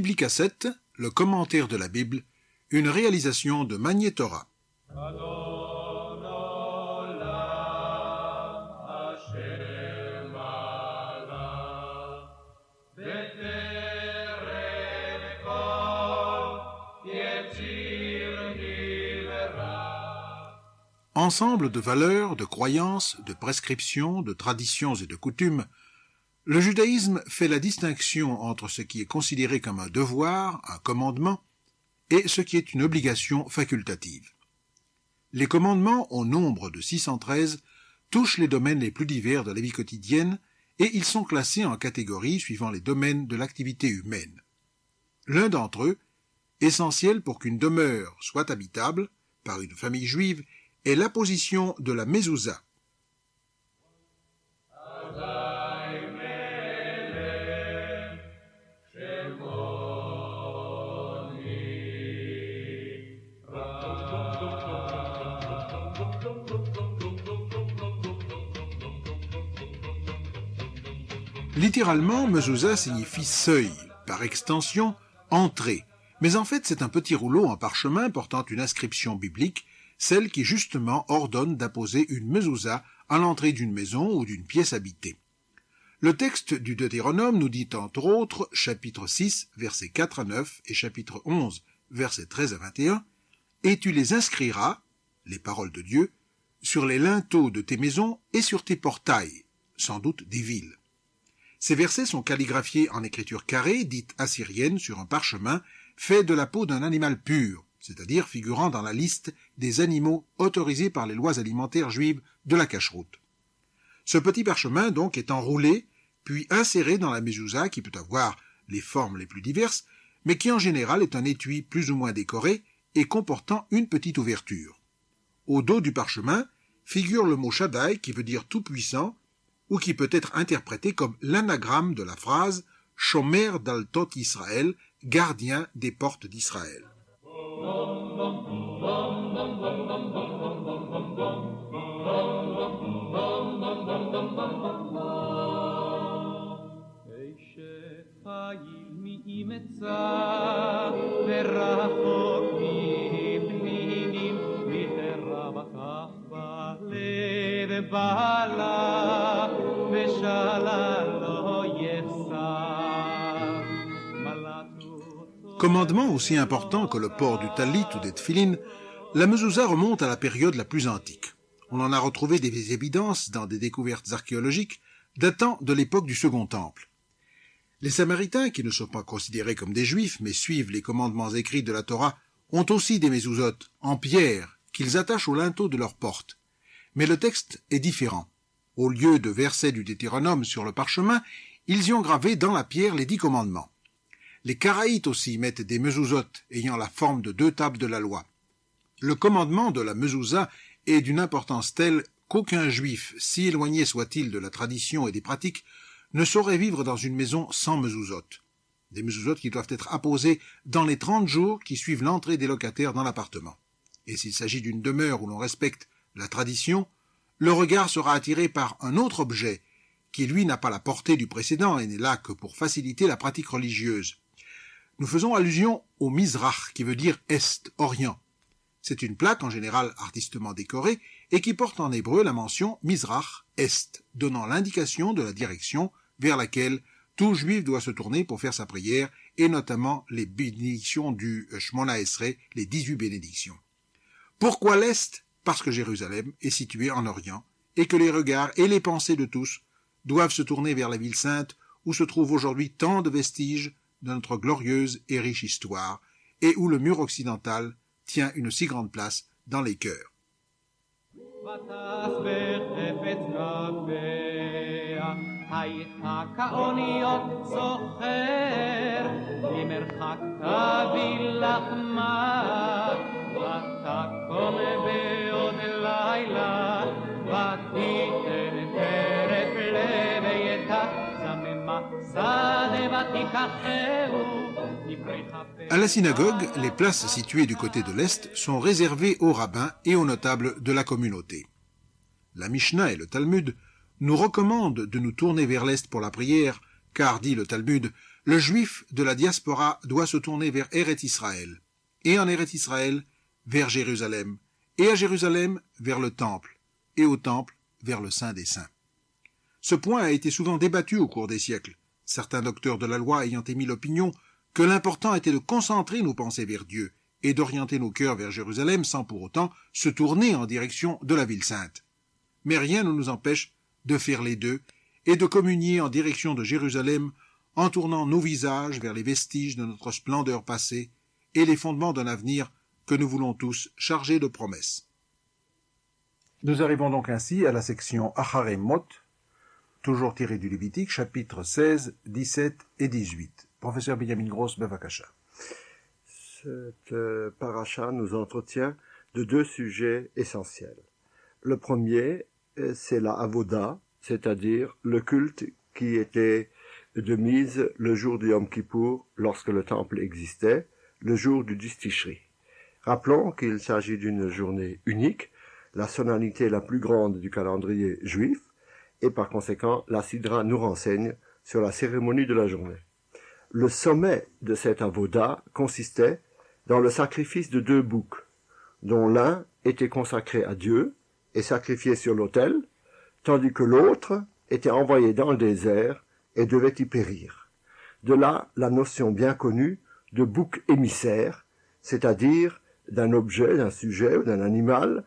Biblicassette, le commentaire de la Bible, une réalisation de Magnétora. Ensemble de valeurs, de croyances, de prescriptions, de traditions et de coutumes, le judaïsme fait la distinction entre ce qui est considéré comme un devoir, un commandement, et ce qui est une obligation facultative. Les commandements, au nombre de 613, touchent les domaines les plus divers de la vie quotidienne et ils sont classés en catégories suivant les domaines de l'activité humaine. L'un d'entre eux, essentiel pour qu'une demeure soit habitable par une famille juive, est l'apposition de la mezouza. Littéralement, mezouza signifie seuil, par extension, entrée. Mais en fait, c'est un petit rouleau en parchemin portant une inscription biblique, celle qui justement ordonne d'apposer une mezouza à l'entrée d'une maison ou d'une pièce habitée. Le texte du Deutéronome nous dit entre autres, chapitre 6, versets 4 à 9 et chapitre 11, versets 13 à 21, « Et tu les inscriras, les paroles de Dieu, sur les linteaux de tes maisons et sur tes portails, sans doute des villes. » Ces versets sont calligraphiés en écriture carrée, dite assyrienne, sur un parchemin fait de la peau d'un animal pur, c'est-à-dire figurant dans la liste des animaux autorisés par les lois alimentaires juives de la cacheroute. Ce petit parchemin, donc, est enroulé, puis inséré dans la mezouza qui peut avoir les formes les plus diverses, mais qui en général est un étui plus ou moins décoré et comportant une petite ouverture. Au dos du parchemin figure le mot Shaddai qui veut dire tout-puissant, ou qui peut être interprété comme l'anagramme de la phrase « Shomer daltot Israël », gardien des portes d'Israël. Commandement aussi important que le port du talit ou des tefilines, la mezouza remonte à la période la plus antique. On en a retrouvé des évidences dans des découvertes archéologiques datant de l'époque du Second Temple. Les Samaritains, qui ne sont pas considérés comme des Juifs, mais suivent les commandements écrits de la Torah, ont aussi des mezouzotes, en pierre, qu'ils attachent aux linteaux de leurs portes. Mais le texte est différent. Au lieu de versets du Deutéronome sur le parchemin, ils y ont gravé dans la pierre les 10 commandements. Les Karaïtes aussi mettent des mezouzotes ayant la forme de 2 tables de la loi. Le commandement de la mezouza est d'une importance telle qu'aucun juif, si éloigné soit-il de la tradition et des pratiques, ne saurait vivre dans une maison sans mezouzotes. Des mezouzotes qui doivent être apposées dans les 30 jours qui suivent l'entrée des locataires dans l'appartement. Et s'il s'agit d'une demeure où l'on respecte la tradition, le regard sera attiré par un autre objet qui, lui, n'a pas la portée du précédent et n'est là que pour faciliter la pratique religieuse. Nous faisons allusion au Mizrach, qui veut dire Est, Orient. C'est une plaque, en général artistement décorée, et qui porte en hébreu la mention Mizrach, Est, donnant l'indication de la direction vers laquelle tout juif doit se tourner pour faire sa prière, et notamment les bénédictions du Shmona Esrei, les 18 bénédictions. Pourquoi l'Est ? Parce que Jérusalem est située en Orient, et que les regards et les pensées de tous doivent se tourner vers la ville sainte, où se trouvent aujourd'hui tant de vestiges de notre glorieuse et riche histoire, et où le mur occidental tient une si grande place dans les cœurs. À la synagogue, les places situées du côté de l'Est sont réservées aux rabbins et aux notables de la communauté. La Mishnah et le Talmud nous recommandent de nous tourner vers l'Est pour la prière, car, dit le Talmud, Le juif de la diaspora doit se tourner vers Eret Israël, et en Eret Israël vers Jérusalem, et à Jérusalem vers le temple, et au temple vers le Saint des Saints. Ce point a été souvent débattu au cours des siècles, certains docteurs de la loi ayant émis l'opinion que l'important était de concentrer nos pensées vers Dieu et d'orienter nos cœurs vers Jérusalem sans pour autant se tourner en direction de la ville sainte. Mais rien ne nous empêche de faire les deux et de communier en direction de Jérusalem en tournant nos visages vers les vestiges de notre splendeur passée et les fondements d'un avenir que nous voulons tous charger de promesses. Nous arrivons donc ainsi à la section Acharei Mot, toujours tirée du Lévitique, chapitres 16, 17 et 18. Professeur Binyamin Gross, Bevakasha. Cette paracha nous entretient de deux sujets essentiels. Le premier, c'est la avoda, c'est-à-dire le culte qui était de mise le jour du Yom Kippour lorsque le temple existait, le jour du 10 Tishri. Rappelons qu'il s'agit d'une journée unique, la solennité la plus grande du calendrier juif, et par conséquent, la Sidra nous renseigne sur la cérémonie de la journée. Le sommet de cette avoda consistait dans le sacrifice de 2 boucs, dont l'un était consacré à Dieu et sacrifié sur l'autel, tandis que l'autre était envoyé dans le désert et devait y périr. De là, la notion bien connue de bouc émissaire, c'est-à-dire d'un objet, d'un sujet ou d'un animal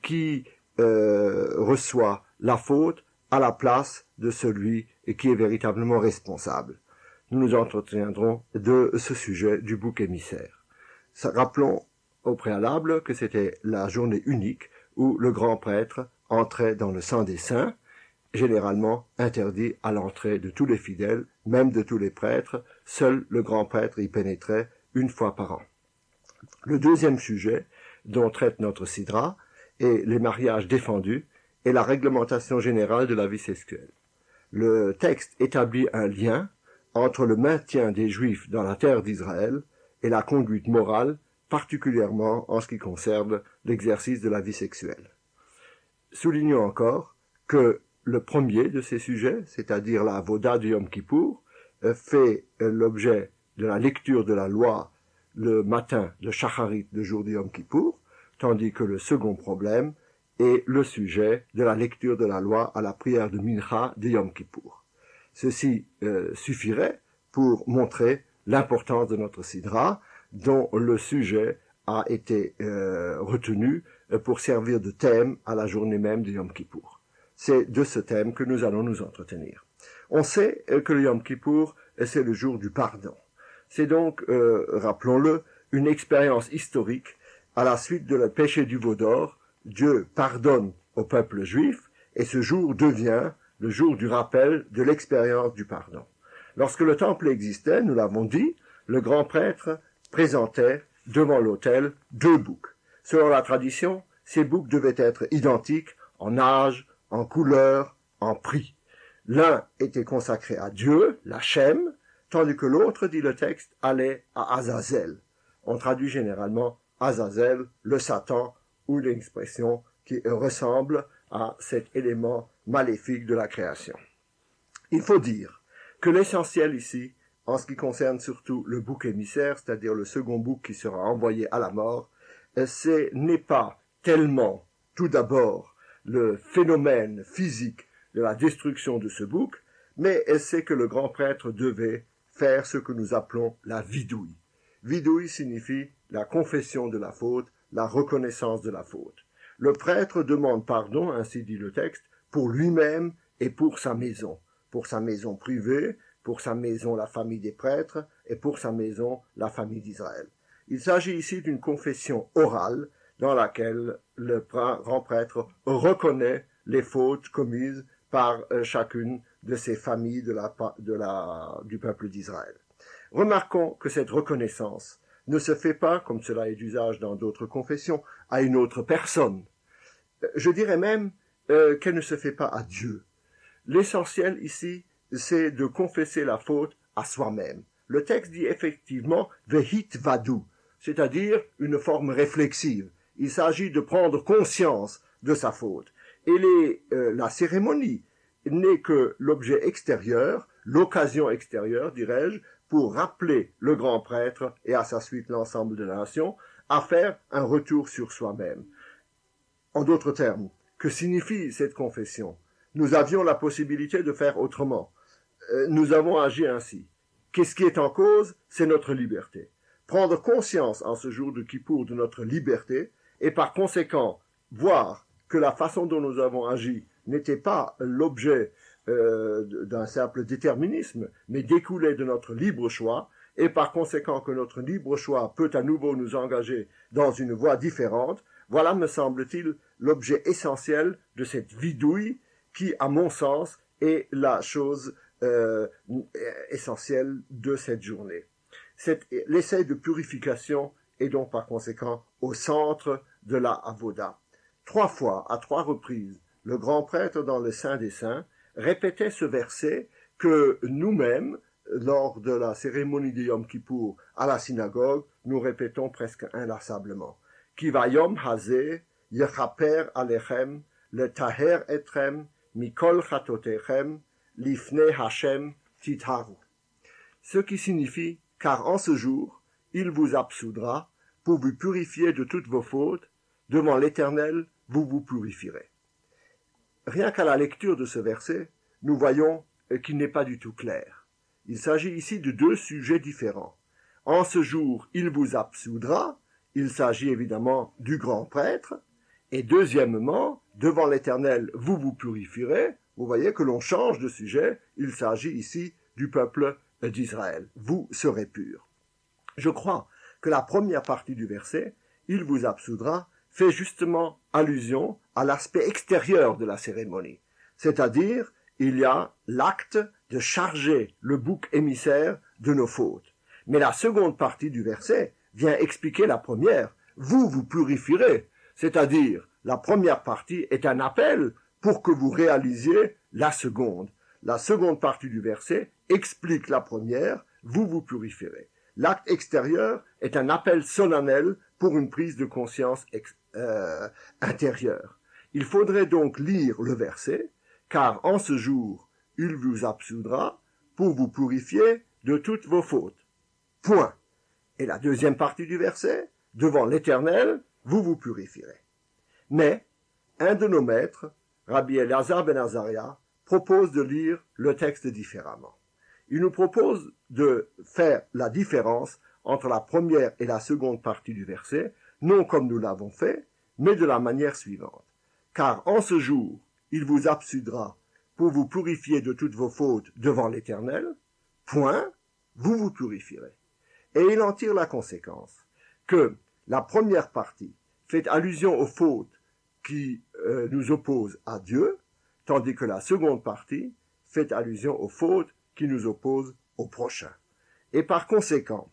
qui reçoit la faute à la place de celui qui est véritablement responsable. Nous nous entretiendrons de ce sujet du bouc émissaire. Rappelons au préalable que c'était la journée unique où le grand prêtre entrait dans le Saint des Saints, généralement interdit à l'entrée de tous les fidèles, même de tous les prêtres. Seul le grand prêtre y pénétrait une fois par an. Le deuxième sujet dont traite notre Sidra est les mariages défendus et la réglementation générale de la vie sexuelle. Le texte établit un lien entre le maintien des Juifs dans la terre d'Israël et la conduite morale, particulièrement en ce qui concerne l'exercice de la vie sexuelle. Soulignons encore que le premier de ces sujets, c'est-à-dire la avoda du Yom Kippour, fait l'objet de la lecture de la loi le matin, le shacharit, le jour du Yom Kippour, tandis que le second problème est le sujet de la lecture de la loi à la prière de Mincha de Yom Kippour. Ceci suffirait pour montrer l'importance de notre Sidra, dont le sujet a été retenu pour servir de thème à la journée même du Yom Kippour. C'est de ce thème que nous allons nous entretenir. On sait que le Yom Kippour, c'est le jour du pardon. C'est donc, rappelons-le, une expérience historique. À la suite de le péché du veau d'or, Dieu pardonne au peuple juif et ce jour devient le jour du rappel de l'expérience du pardon. Lorsque le temple existait, nous l'avons dit, le grand prêtre présentait devant l'autel 2 boucs. Selon la tradition, ces boucs devaient être identiques en âge, en couleur, en prix. L'un était consacré à Dieu, l'Hachem, tandis que l'autre, dit le texte, allait à Azazel. On traduit généralement Azazel, le Satan, ou l'expression qui ressemble à cet élément maléfique de la création. Il faut dire que l'essentiel ici, en ce qui concerne surtout le bouc émissaire, c'est-à-dire le second bouc qui sera envoyé à la mort, n'est pas tellement, tout d'abord, le phénomène physique de la destruction de ce bouc, mais c'est que le grand prêtre devait faire ce que nous appelons la vidouille. Vidouille signifie la confession de la faute, la reconnaissance de la faute. Le prêtre demande pardon, ainsi dit le texte, pour lui-même et pour sa maison privée, pour sa maison la famille des prêtres et pour sa maison la famille d'Israël. Il s'agit ici d'une confession orale dans laquelle le grand prêtre reconnaît les fautes commises par chacune de ces familles du peuple d'Israël. Remarquons que cette reconnaissance ne se fait pas, comme cela est d'usage dans d'autres confessions, à une autre personne. Je dirais même qu'elle ne se fait pas à Dieu. L'essentiel ici, c'est de confesser la faute à soi-même. Le texte dit effectivement « vehit vadu », c'est-à-dire une forme réflexive. Il s'agit de prendre conscience de sa faute. Et la cérémonie n'est que l'objet extérieur l'occasion extérieure, dirais-je, pour rappeler le grand prêtre et à sa suite l'ensemble de la nation à faire un retour sur soi-même. En d'autres termes, que signifie cette confession? Nous avions la possibilité de faire autrement. Nous avons agi ainsi. Qu'est-ce qui est en cause? C'est notre liberté. Prendre conscience en ce jour de Kippour de notre liberté et par conséquent voir que la façon dont nous avons agi n'était pas l'objet d'un simple déterminisme, mais découlait de notre libre choix, et par conséquent que notre libre choix peut à nouveau nous engager dans une voie différente, voilà, me semble-t-il, l'objet essentiel de cette vidouille qui, à mon sens, est la chose essentielle de cette journée. L'essai de purification est donc par conséquent au centre de la Avoda. 3 fois, à 3 reprises, le grand prêtre dans le Saint des Saints répétait ce verset que nous-mêmes, lors de la cérémonie de Yom Kippour à la synagogue, nous répétons presque inlassablement. Ki vayom hazeh yechaper alechem letaher etrem mikol chatotechem lifnei Hashem titharu. Ce qui signifie, car en ce jour, il vous absoudra pour vous purifier de toutes vos fautes, devant l'Éternel, vous vous purifierez. Rien qu'à la lecture de ce verset, nous voyons qu'il n'est pas du tout clair. Il s'agit ici de 2 sujets différents. En ce jour, il vous absoudra, il s'agit évidemment du grand prêtre, et deuxièmement, devant l'Éternel, vous vous purifierez. Vous voyez que l'on change de sujet, il s'agit ici du peuple d'Israël. Vous serez purs. Je crois que la première partie du verset, il vous absoudra, fait justement allusion à l'aspect extérieur de la cérémonie. C'est-à-dire, il y a l'acte de charger le bouc émissaire de nos fautes. Mais la seconde partie du verset vient expliquer la première. Vous vous purifierez. C'est-à-dire, la première partie est un appel pour que vous réalisiez la seconde. La seconde partie du verset explique la première, vous vous purifierez. L'acte extérieur est un appel solennel pour une prise de conscience intérieure. Il faudrait donc lire le verset, car en ce jour, il vous absoudra pour vous purifier de toutes vos fautes. Point. Et la deuxième partie du verset, devant l'Éternel, vous vous purifierez. Mais, un de nos maîtres, Rabbi Elazar ben Azaria, propose de lire le texte différemment. Il nous propose de faire la différence entre la première et la seconde partie du verset, non comme nous l'avons fait, mais de la manière suivante. Car en ce jour, il vous absoudra pour vous purifier de toutes vos fautes devant l'Éternel, point, vous vous purifierez. Et il en tire la conséquence que la première partie fait allusion aux fautes qui nous opposent à Dieu, tandis que la seconde partie fait allusion aux fautes qui nous opposent au prochain. Et par conséquent,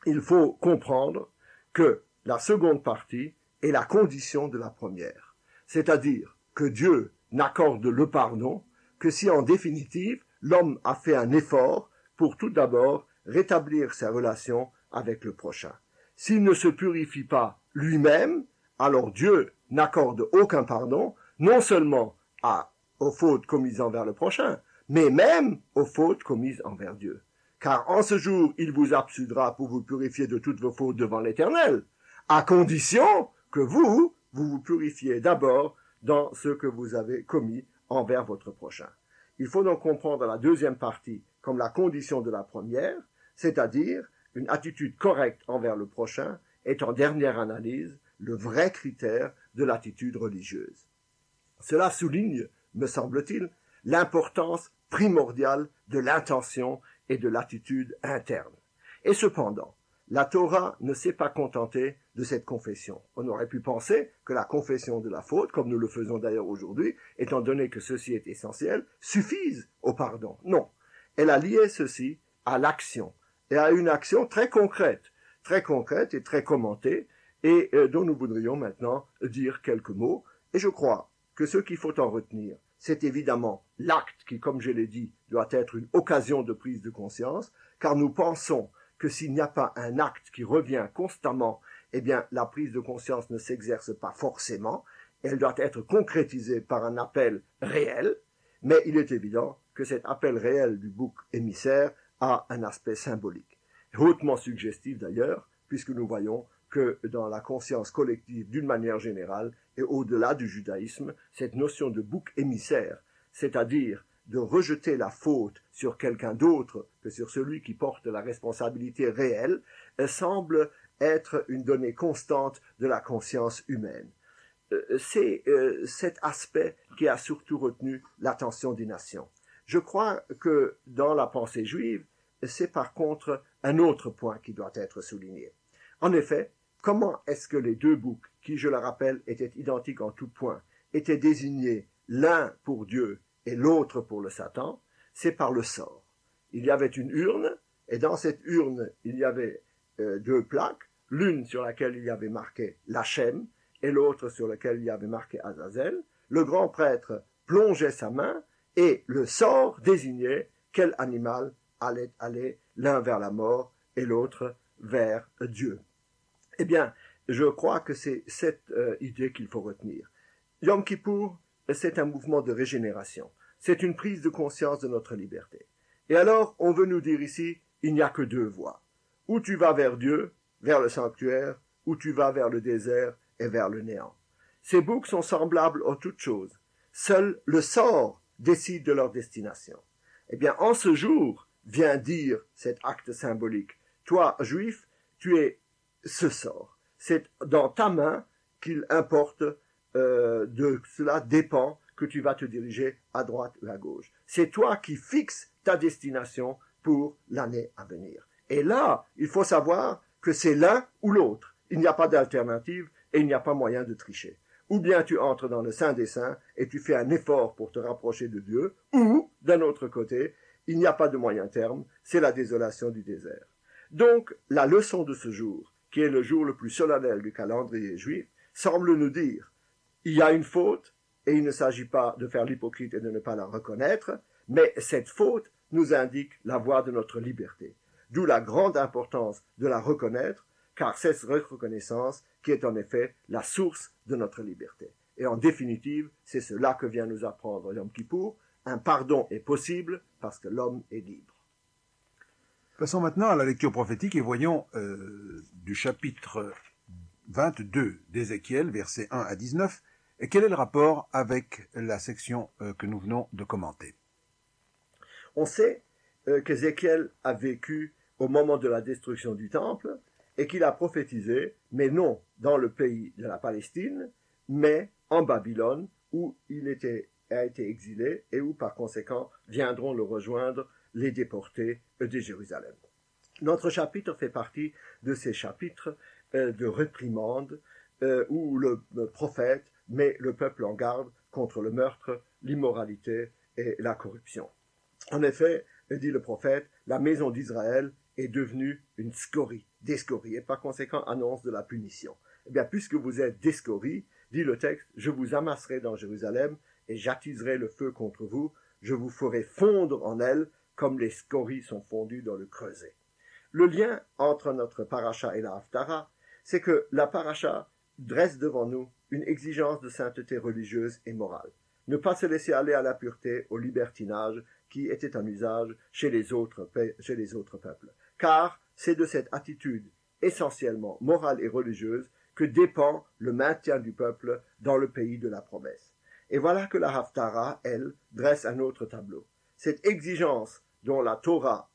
il faut comprendre que la seconde partie est la condition de la première. C'est-à-dire que Dieu n'accorde le pardon que si en définitive l'homme a fait un effort pour tout d'abord rétablir sa relation avec le prochain. S'il ne se purifie pas lui-même, alors Dieu n'accorde aucun pardon, non seulement aux fautes commises envers le prochain, mais même aux fautes commises envers Dieu. Car en ce jour, il vous absoudra pour vous purifier de toutes vos fautes devant l'Éternel, à condition que vous vous purifiez d'abord dans ce que vous avez commis envers votre prochain. Il faut donc comprendre la deuxième partie comme la condition de la première, c'est-à-dire une attitude correcte envers le prochain est en dernière analyse le vrai critère de l'attitude religieuse. Cela souligne, me semble-t-il, l'importance primordiale de l'intention et de l'attitude interne. Et cependant, la Torah ne s'est pas contentée de cette confession. On aurait pu penser que la confession de la faute, comme nous le faisons d'ailleurs aujourd'hui, étant donné que ceci est essentiel, suffise au pardon. Non. Elle a lié ceci à l'action, et à une action très concrète et très commentée, et dont nous voudrions maintenant dire quelques mots. Et je crois que ce qu'il faut en retenir, c'est évidemment l'acte qui, comme je l'ai dit, doit être une occasion de prise de conscience, car nous pensons que s'il n'y a pas un acte qui revient constamment, eh bien la prise de conscience ne s'exerce pas forcément, elle doit être concrétisée par un appel réel, mais il est évident que que cet appel réel du bouc émissaire a un aspect symbolique, hautement suggestif d'ailleurs, puisque nous voyons que dans la conscience collective d'une manière générale et au-delà du judaïsme, cette notion de bouc émissaire, c'est-à-dire de rejeter la faute sur quelqu'un d'autre que sur celui qui porte la responsabilité réelle, semble être une donnée constante de la conscience humaine. C'est cet aspect qui a surtout retenu l'attention des nations. Je crois que dans la pensée juive, c'est par contre un autre point qui doit être souligné. En effet, comment est-ce que les deux boucs, qui, je le rappelle, étaient identiques en tout point, étaient désignés l'un pour Dieu et l'autre pour le Satan? C'est par le sort. Il y avait une urne, et dans cette urne, il y avait deux plaques, l'une sur laquelle il y avait marqué Lachem, et l'autre sur laquelle il y avait marqué Azazel. Le grand prêtre plongeait sa main, et le sort désignait quel animal allait aller l'un vers la mort et l'autre vers Dieu. Eh bien, je crois que c'est cette idée qu'il faut retenir. Yom Kippour, c'est un mouvement de régénération. C'est une prise de conscience de notre liberté. Et alors, on veut nous dire ici, il n'y a que deux voies. Ou tu vas vers Dieu, vers le sanctuaire, ou tu vas vers le désert et vers le néant. Ces boucs sont semblables en toutes choses. Seul le sort décide de leur destination. Eh bien, en ce jour, vient dire cet acte symbolique. Toi, juif, tu es ce sort. C'est dans ta main qu'il importe, de cela dépend que tu vas te diriger à droite ou à gauche. C'est toi qui fixes ta destination pour l'année à venir. Et là, il faut savoir que c'est l'un ou l'autre. Il n'y a pas d'alternative et il n'y a pas moyen de tricher. Ou bien tu entres dans le Saint des Saints et tu fais un effort pour te rapprocher de Dieu, ou, d'un autre côté, il n'y a pas de moyen terme, c'est la désolation du désert. Donc, la leçon de ce jour, qui est le jour le plus solennel du calendrier juif, semble nous dire, il y a une faute, et il ne s'agit pas de faire l'hypocrite et de ne pas la reconnaître, mais cette faute nous indique la voie de notre liberté. D'où la grande importance de la reconnaître, car c'est cette reconnaissance qui est en effet la source de notre liberté. Et en définitive, c'est cela que vient nous apprendre Yom Kippour, un pardon est possible parce que l'homme est libre. Passons maintenant à la lecture prophétique et voyons du chapitre 22 d'Ézéchiel, versets 1 à 19, et quel est le rapport avec la section que nous venons de commenter. On sait qu'Ézéchiel a vécu au moment de la destruction du temple et qu'il a prophétisé, mais non dans le pays de la Palestine, mais en Babylone, où il a été exilé et où par conséquent viendront le rejoindre les déportés de Jérusalem. Notre chapitre fait partie de ces chapitres de réprimande où le prophète met le peuple en garde contre le meurtre, l'immoralité et la corruption. En effet, dit le prophète, la maison d'Israël est devenue une scorie, des scories, et par conséquent annonce de la punition. Eh bien, puisque vous êtes des scories, dit le texte, je vous amasserai dans Jérusalem et j'attiserai le feu contre vous, je vous ferai fondre en elle comme les scories sont fondues dans le creuset. Le lien entre notre paracha et la Haftara, c'est que la paracha dresse devant nous une exigence de sainteté religieuse et morale. Ne pas se laisser aller à la pureté, au libertinage qui était un usage chez les autres peuples. Car c'est de cette attitude essentiellement morale et religieuse que dépend le maintien du peuple dans le pays de la promesse. Et voilà que la Haftara, elle, dresse un autre tableau. Cette exigence dont la Torah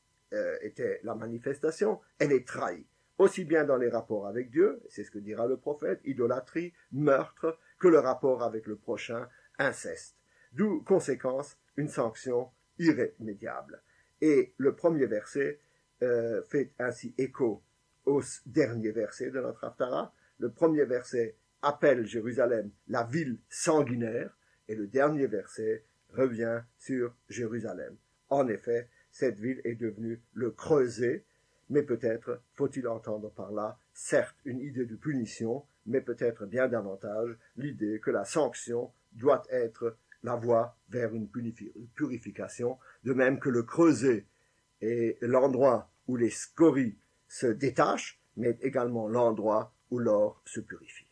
était la manifestation, elle est trahie, aussi bien dans les rapports avec Dieu, c'est ce que dira le prophète, idolâtrie, meurtre, que le rapport avec le prochain, inceste. D'où, conséquence, une sanction irrémédiable. Et le premier verset fait ainsi écho au dernier verset de notre Haftara. Le premier verset appelle Jérusalem la ville sanguinaire, et le dernier verset revient sur Jérusalem. En effet, cette ville est devenue le creuset, mais peut-être faut-il entendre par là, certes, une idée de punition, mais peut-être bien davantage l'idée que la sanction doit être la voie vers une purification, de même que le creuset est l'endroit où les scories se détachent, mais également l'endroit où l'or se purifie.